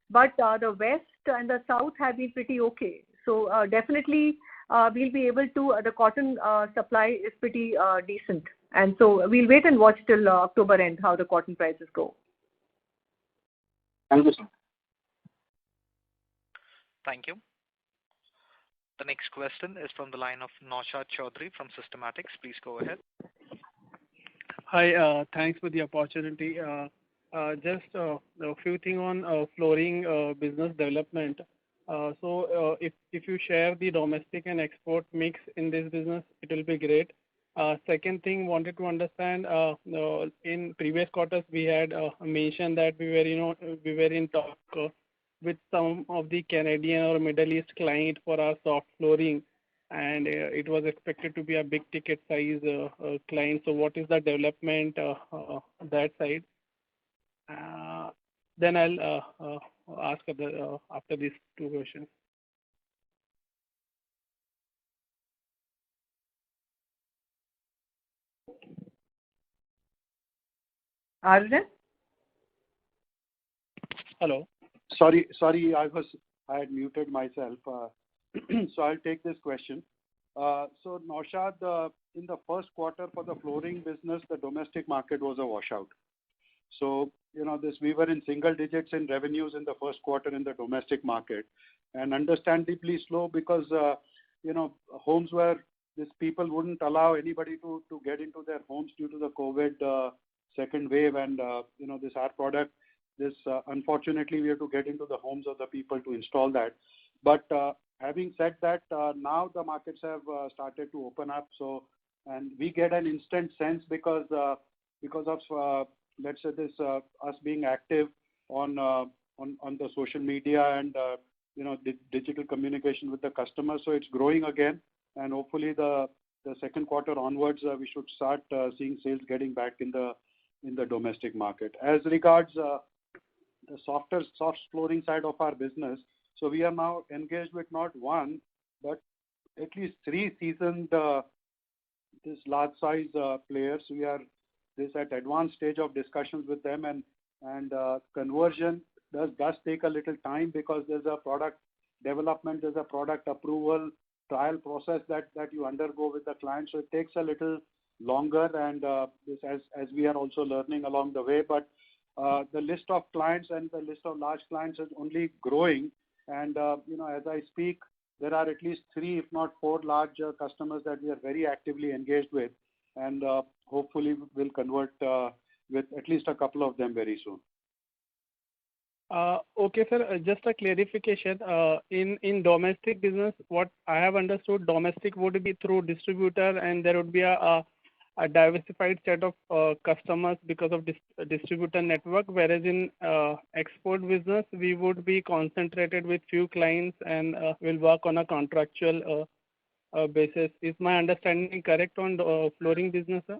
S3: but the west and the south have been pretty okay. So definitely we'll be able to, the cotton supply is pretty decent. And so we'll wait and watch till October end how the cotton prices go.
S11: Thank you, sir.
S1: Thank you. The next question is from the line of Naushad Chaudhary from Systematics. Please go ahead.
S12: Hi, thanks for the opportunity. Just a few things on flooring business development. So if you share the domestic and export mix in this business, it will be great. Second thing, wanted to understand, in previous quarters we had mentioned that we were in talk with some of the Canadian or Middle East client for our soft flooring. and it was expected to be a big ticket size client. So what is the development that side? Then I'll ask after these two questions.
S3: Arjun?
S12: Hello.
S6: Sorry, I had muted myself. So I'll take this question. So Naushad, in the first quarter for the flooring business, the domestic market was a washout. So, we were in single digits in revenues in the first quarter in the domestic market, and understandably slow because, homes were, people wouldn't allow anybody to get into their homes due to the COVID second wave, and, our product, unfortunately, we have to get into the homes of the people to install that. But having said that, now the markets have started to open up. So, and we get an instant sense because of let's say us being active on the social media and digital communication with the customers. So it's growing again, and hopefully the second quarter onwards we should start seeing sales getting back in the domestic market. As regards the soft flooring side of our business, so we are now engaged with not one but at least three seasoned this large size players. We are at advanced stage of discussions with them, and conversion does take a little time because there's a product development, there's a product approval trial process that you undergo with the client. So it takes a little longer, and this as we are also learning along the way. But the list of clients and the list of large clients is only growing, and as I speak, there are at least 3, if not 4 large customers that we are very actively engaged with, and hopefully we'll convert with at least a couple of them very soon.
S12: Okay, sir. Just a clarification. In domestic business, what I have understood, domestic would be through distributor, and there would be a diversified set of customers because of distributor network. Whereas in export business, we would be concentrated with few clients and will work on a contractual basis. Is my understanding correct on the flooring business, sir?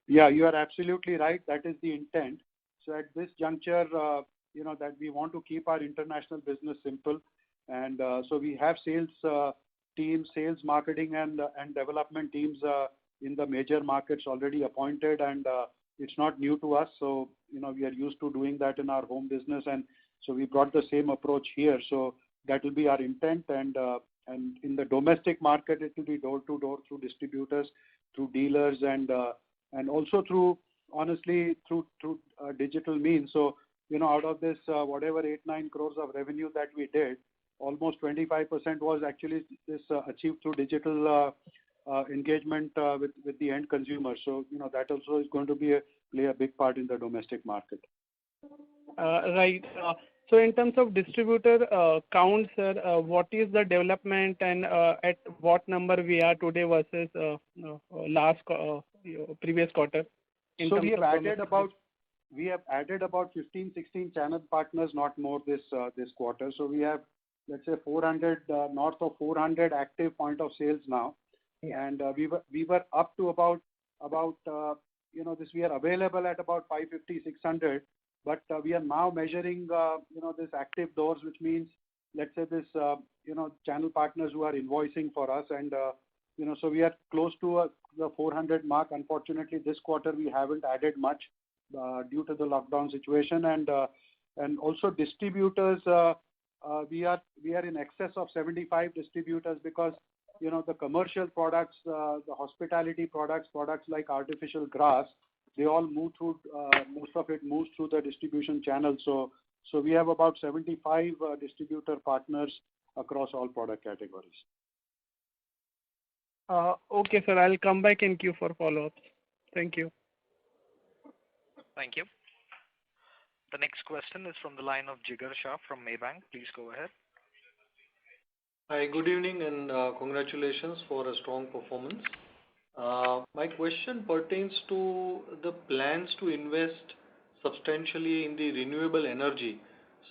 S6: Yeah, you are absolutely right. That is the intent. So at this juncture, that we want to keep our international business simple, and so we have sales teams, sales, marketing, and development teams in the major markets already appointed, and it's not new to us. So we are used to doing that in our home business, and so we brought the same approach here. So that will be our intent, and in the domestic market, it will be door to door through distributors, through dealers, and also through digital means. So out of this whatever 8-9 crores of revenue that we did, almost 25% was actually this achieved through digital engagement with the end consumer. So that also is going to play a big part in the domestic market.
S12: Right. So in terms of distributor count, sir, what is the development, and at what number we are today versus previous quarter?
S6: So we have added about 15-16 channel partners, not more this quarter. So we have, let's say, 400 north of 400 active point of sales now. Yeah. And we were up to about we are available at about 550-600, but we are now measuring this active doors, which means, let's say, this channel partners who are invoicing for us, and so we are close to the 400 mark. Unfortunately, this quarter we haven't added much due to the lockdown situation, and also distributors. We are in excess of 75 distributors because the commercial products, the hospitality products like artificial grass, they all move through. Most of it moves through the distribution channel. So we have about 75 distributor partners across all product categories.
S12: Okay, sir. I'll come back in queue for follow-ups. Thank you.
S1: Thank you. The next question is from the line of Jigar Shah from Maybank. Please go ahead.
S13: Hi, good evening, and congratulations for a strong performance. My question pertains to the plans to invest substantially in the renewable energy.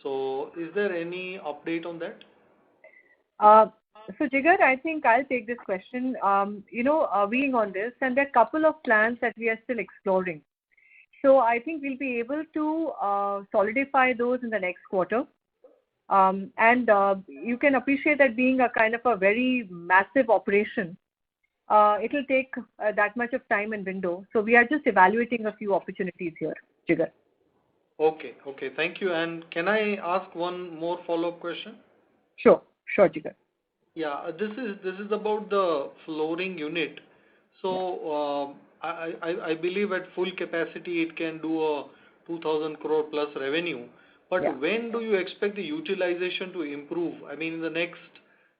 S13: So is there any update on that?
S3: So Jigar, I think I'll take this question. Being on this, and there are a couple of plans that we are still exploring. So I think we'll be able to solidify those in the next quarter. And you can appreciate that being a kind of a very massive operation, it'll take that much of time and window. So we are just evaluating a few opportunities here, Jigar.
S13: Okay. Thank you. And can I ask one more follow-up question?
S3: Sure, Jigar.
S13: Yeah, this is about the flooring unit. So I believe at full capacity it can do a 2,000 crore plus revenue. But when do you expect the utilization to improve? I mean, in the next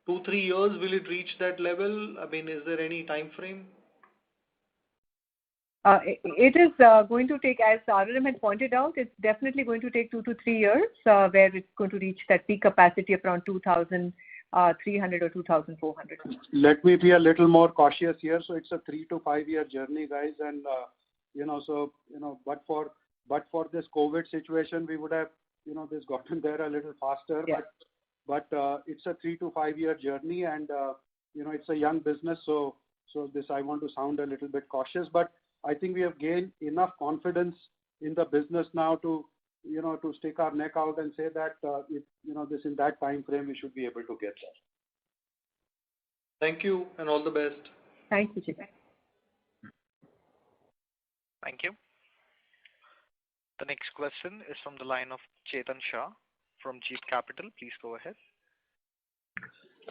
S13: 2-3 years, will it reach that level? I mean, is there any time frame?
S3: It is going to take, as RRM had pointed out, it's definitely going to take 2 to 3 years, where it's going to reach that peak capacity of around 2,300 or 2,400.
S6: Let me be a little more cautious here. So it's a 3 to 5 year journey, guys, and but for this COVID situation, we would have this gotten there a little faster.
S3: Yeah.
S6: But it's a 3 to 5 year journey, and it's a young business, so this I want to sound a little bit cautious, but I think we have gained enough confidence in the business now to stick our neck out and say that this in that time frame we should be able to get there.
S13: Thank you and all the best.
S3: Thank you, Jigar.
S1: Thank you. The next question is from the line of Chetan Shah from Jeet Capital. Please go ahead.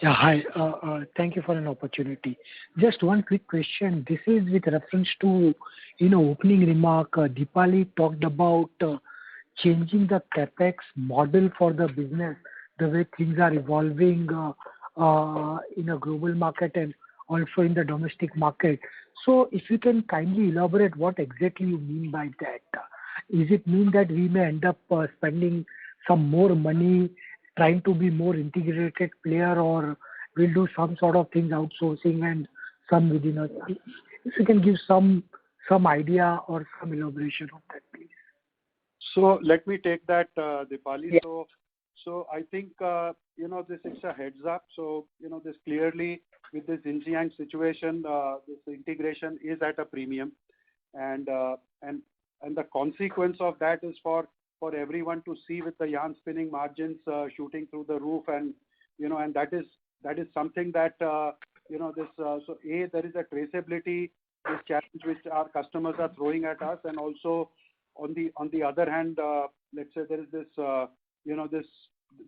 S14: Yeah, hi. Thank you for an opportunity. Just one quick question. This is with reference to, opening remark. Deepali talked about changing the capex model for the business, the way things are evolving in a global market and also in the domestic market. So, if you can kindly elaborate what exactly you mean by that. Is it mean that we may end up spending some more money trying to be more integrated player, or we'll do some sort of things outsourcing and some within us? If you can give some idea or some elaboration on that, please.
S6: So let me take that, Deepali.
S3: Yeah.
S6: So I think this is a heads up. So this clearly with this Xinjiang situation, this integration is at a premium, and the consequence of that is for everyone to see with the yarn spinning margins shooting through the roof, and and that is something that so there is a traceability, this challenge which our customers are throwing at us, and also on the other hand, let's say there is this this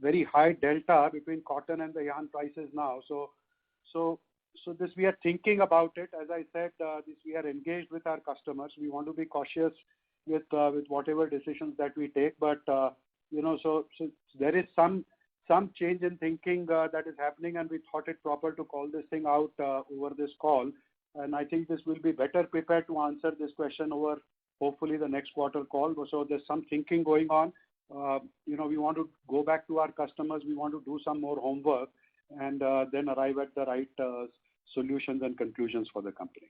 S6: very high delta between cotton and the yarn prices now. So this we are thinking about it. As I said, this we are engaged with our customers. We want to be cautious with whatever decisions that we take, but so there is some change in thinking that is happening, and we thought it proper to call this thing out over this call. And I think this will be better prepared to answer this question over hopefully the next quarter call. So there's some thinking going on. We want to go back to our customers. We want to do some more homework, and then arrive at the right solutions and conclusions for the company.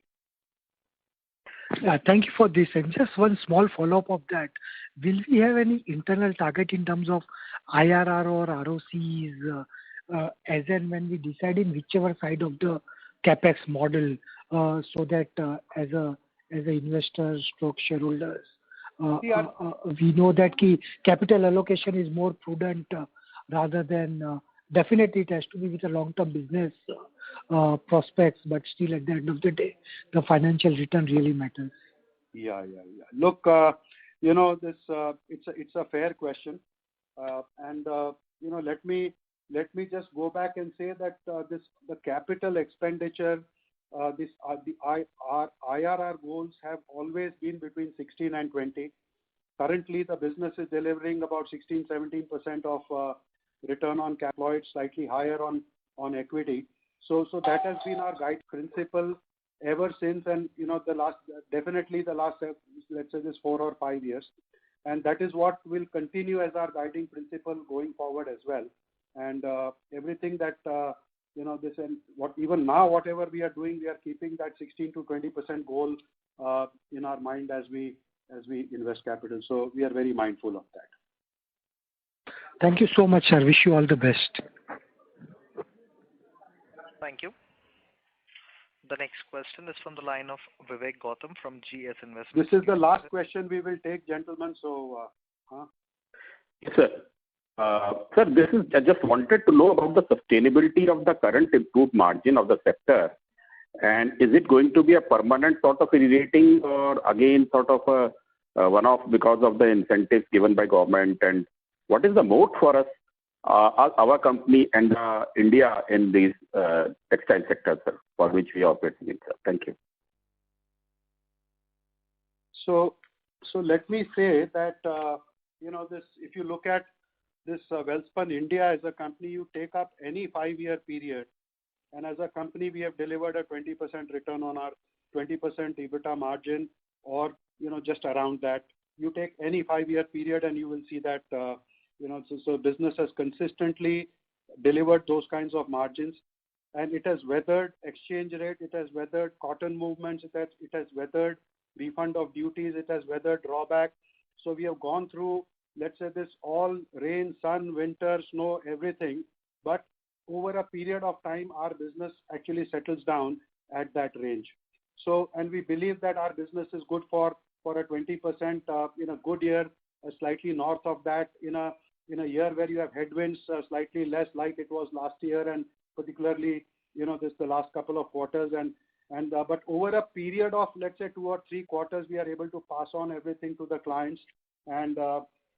S14: Yeah, thank you for this. And just one small follow-up of that. Will we have any internal target in terms of IRR or ROCs as and when we decide in whichever side of the capex model, so that as a investors stroke shareholders, we know that capital allocation is more prudent rather than definitely it has to be with a long-term business prospects, but still at the end of the day, the financial return really matters.
S6: Yeah. Look, this it's a fair question, and let me just go back and say that the capital expenditure, our IRR goals have always been between 16 and 20. Currently, the business is delivering about 16-17% of return on capital, slightly higher on equity. So that has been our guide principle ever since, and the last let's say this 4 or 5 years, and that is what will continue as our guiding principle going forward as well. And everything that this and even now whatever we are doing, we are keeping that 16 to 20% goal in our mind as we invest capital. So we are very mindful of that.
S14: Thank you so much, sir. Wish you all the best.
S1: Thank you. The next question is from the line of Vivek Gautam from GS Investments.
S6: This is the last question we will take, gentlemen. So,
S15: Yes, sir. Sir, I just wanted to know about the sustainability of the current improved margin of the sector. And is it going to be a permanent sort of re-rating or again sort of a one-off because of the incentives given by government? And what is the moat for us, our company and India in these textile sectors, sir, for which we operate in, sir? Thank you.
S6: So let me say that, this, if you look at this Welspun India as a company, you take up any 5-year period, and as a company, we have delivered a 20% return on our 20% EBITDA margin, or just around that. You take any 5-year period, and you will see that so business has consistently delivered those kinds of margins, and it has weathered exchange rate, it has weathered cotton movements, it has weathered refund of duties, it has weathered drawback. So we have gone through, let's say, this all rain, sun, winter, snow, everything, but over a period of time, our business actually settles down at that range. So, and we believe that our business is good for a 20% in a good year, slightly north of that in a year where you have headwinds, slightly less like it was last year, and particularly this the last couple of quarters, but over a period of, let's say, 2 or 3 quarters, we are able to pass on everything to the clients, and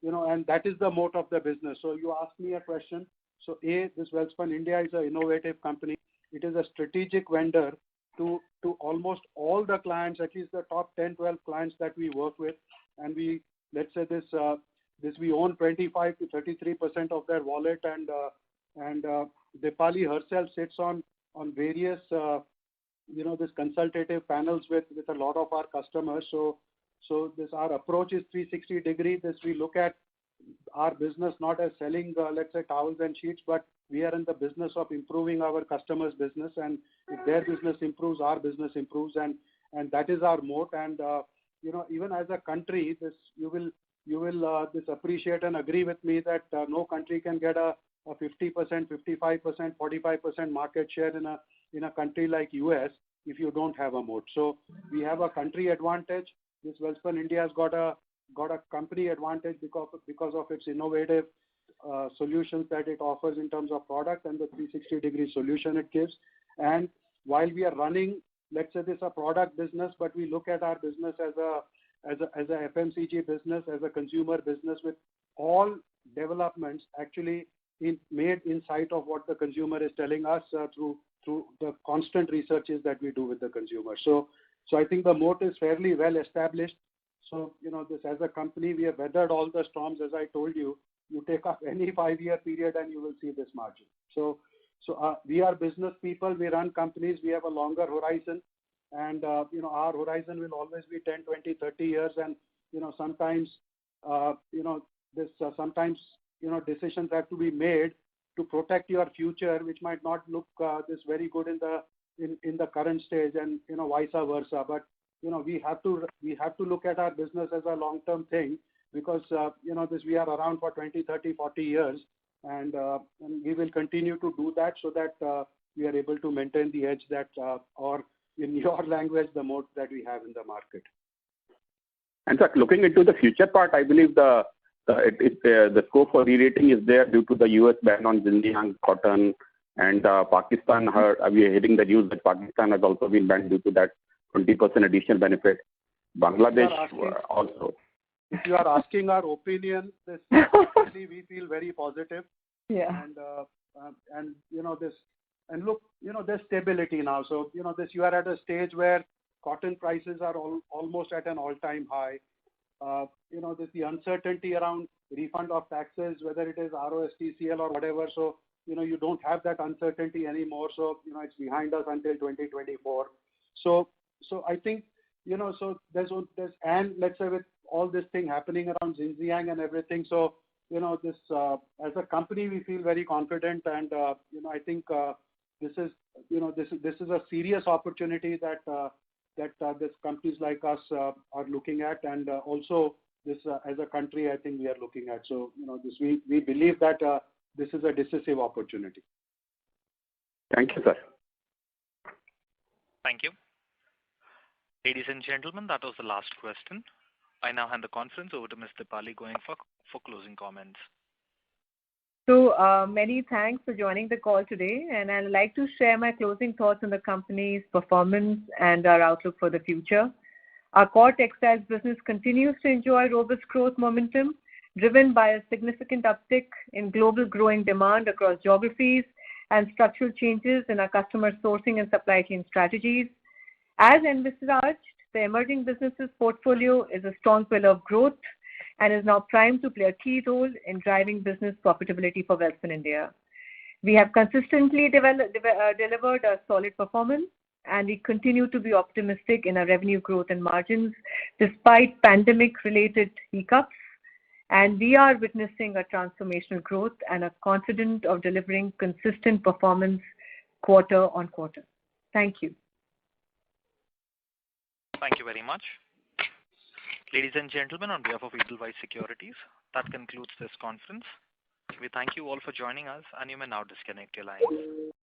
S6: and that is the moat of the business. So you asked me a question. So this Welspun India is an innovative company. It is a strategic vendor to almost all the clients, at least the top 10, 12 clients that we work with. And we, let's say this we own 25 to 33% of their wallet, and Dipali herself sits on various, this consultative panels with a lot of our customers. So this, our approach is 360 degree. This, we look at our business not as selling, let's say, towels and sheets, but we are in the business of improving our customers' business, and if their business improves, our business improves, and that is our moat. And even as a country, this you will this appreciate and agree with me that no country can get a 50%, 55%, 45% market share in a country like US if you don't have a moat. So we have a country advantage. This Welspun India has got a company advantage because of its innovative solutions that it offers in terms of product and the 360-degree solution it gives. And while we are running, let's say, this a product business, but we look at our business as a FMCG business, as a consumer business, with all developments actually made in sight of what the consumer is telling us through the constant researches that we do with the consumer. So I think the moat is fairly well established. So, this as a company, we have weathered all the storms, as I told you. You take up any 5-year period and you will see this margin. So we are business people. We run companies. We have a longer horizon, and our horizon will always be 10, 20, 30 years. And sometimes sometimes decisions have to be made to protect your future, which might not look this very good in the current stage, and vice versa. But we have to look at our business as a long-term thing, because we are around for 20, 30, 40 years, and we will continue to do that so that we are able to maintain the edge that, or in your language, the moat that we have in the market.
S15: And sir, looking into the future part, I believe the scope for re-rating is there due to the US ban on Xinjiang cotton, and Pakistan, we are hearing the news that Pakistan has also been banned due to that 20% additional benefit. Bangladesh also.
S6: If you are asking our opinion, this actually we feel very positive.
S3: Yeah.
S6: And this, and look, there's stability now. So this, you are at a stage where cotton prices are almost at an all-time high. There's the uncertainty around refund of taxes, whether it is ROSTCL or whatever. So you don't have that uncertainty anymore. So it's behind us until 2024. So I think so there's and let's say with all this thing happening around Xinjiang and everything. So this as a company we feel very confident, and I think this is a serious opportunity that this companies like us are looking at, and also this as a country I think we are looking at. So this we believe that this is a decisive opportunity.
S15: Thank you, sir.
S1: Thank you. Ladies and gentlemen, that was the last question. I now hand the conference over to Ms. Dipali Goyal for closing comments.
S3: So many thanks for joining the call today, and I'd like to share my closing thoughts on the company's performance and our outlook for the future. Our core textiles business continues to enjoy robust growth momentum, driven by a significant uptick in global growing demand across geographies and structural changes in our customer sourcing and supply chain strategies. As envisaged, the emerging businesses portfolio is a strong pillar of growth and is now primed to play a key role in driving business profitability for Welspun India. We have consistently delivered a solid performance, and we continue to be optimistic in our revenue growth and margins despite pandemic-related hiccups. And we are witnessing a transformational growth and are confident of delivering consistent performance quarter on quarter. Thank you.
S1: Thank you very much. Ladies and gentlemen, on behalf of Edelweiss Securities, that concludes this conference. We thank you all for joining us, and you may now disconnect your lines.